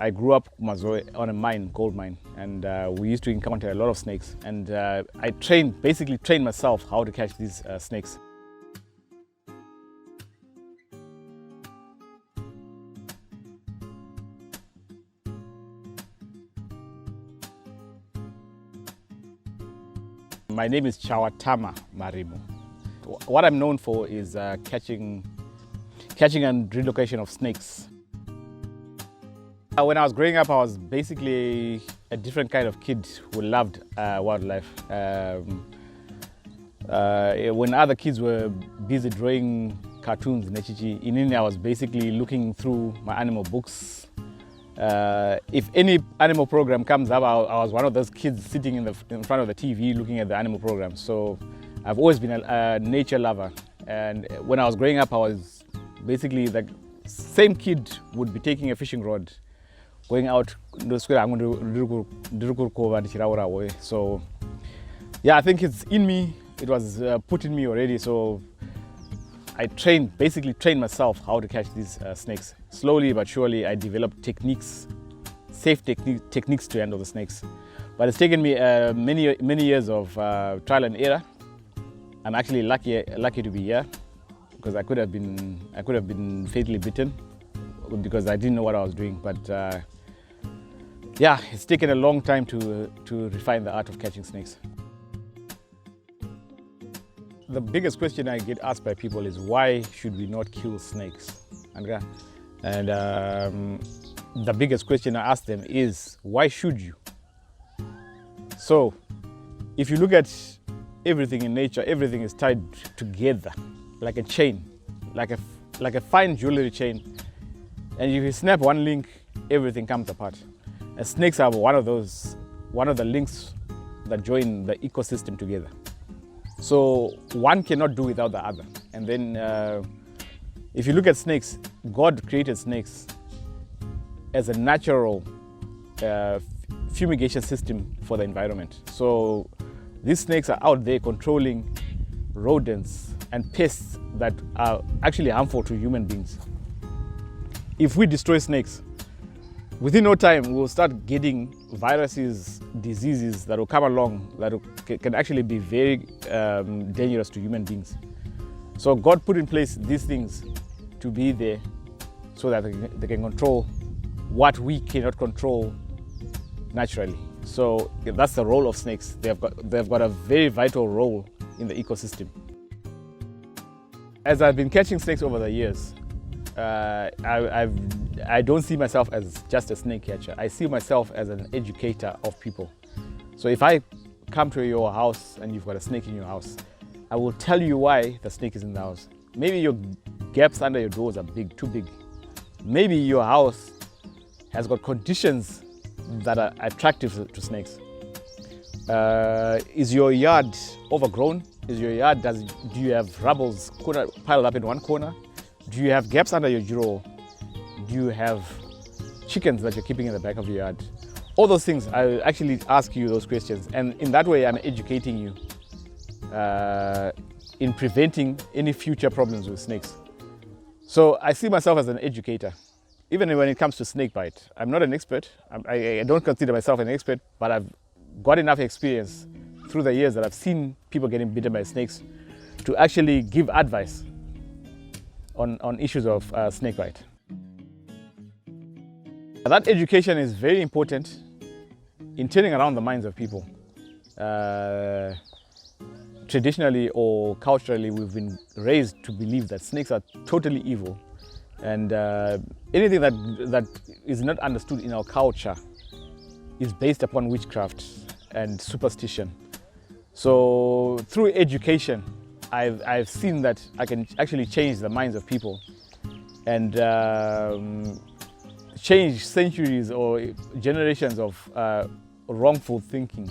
I grew up on a gold mine, and we used to encounter a lot of snakes. And I basically trained myself how to catch these snakes. My name is Chawatama Marimo. What I'm known for is catching and relocation of snakes. When I was growing up, I was basically a different kind of kid who loved wildlife. When other kids were busy drawing cartoons in India, I was basically looking through my animal books. If any animal program comes up, I was one of those kids sitting in front of the TV looking at the animal program. So I've always been a nature lover. And when I was growing up, I was basically the same kid would be taking a fishing rod, going out. So yeah, I think it's in me. It was put in me already. So I basically trained myself how to catch these snakes. Slowly but surely, I developed safe techniques to handle the snakes. But it's taken me many years of trial and error. I'm actually lucky to be here, because I could have been fatally bitten because I didn't know what I was doing. But yeah, it's taken a long time to refine the art of catching snakes. The biggest question I get asked by people is, why should we not kill snakes? And the biggest question I ask them is, why should you? So if you look at everything in nature, everything is tied together like a chain, like a fine jewelry chain. And if you snap one link, everything comes apart. And snakes are one of the links that join the ecosystem together. So one cannot do without the other. And then if you look at snakes, God created snakes as a natural fumigation system for the environment. So these snakes are out there controlling rodents and pests that are actually harmful to human beings. If we destroy snakes, within no time we'll start getting viruses, diseases that will come along that can actually be very dangerous to human beings. So God put in place these things to be there so that they can control what we cannot control naturally. So that's the role of snakes. They've got a very vital role in the ecosystem. As I've been catching snakes over the years, I don't see myself as just a snake catcher. I see myself as an educator of people. So if I come to your house and you've got a snake in your house, I will tell you why the snake is in the house. Maybe your gaps under your doors are too big. Maybe your house has got conditions that are attractive to snakes. Is your yard overgrown? Do you have rubbles piled up in one corner? Do you have gaps under your drawer? Do you have chickens that you're keeping in the back of your yard? All those things, I actually ask you those questions. And in that way, I'm educating you in preventing any future problems with snakes. So I see myself as an educator. Even when it comes to snake bite, I'm not an expert. I don't consider myself an expert, but I've got enough experience through the years that I've seen people getting bitten by snakes to actually give advice on issues of snake bite. That education is very important in turning around the minds of people. Traditionally or culturally, we've been raised to believe that snakes are totally evil. And anything that is not understood in our culture is based upon witchcraft and superstition. So through education, I've seen that I can actually change the minds of people and change centuries or generations of wrongful thinking,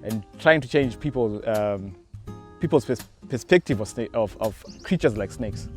and trying to change people's perspective of creatures like snakes.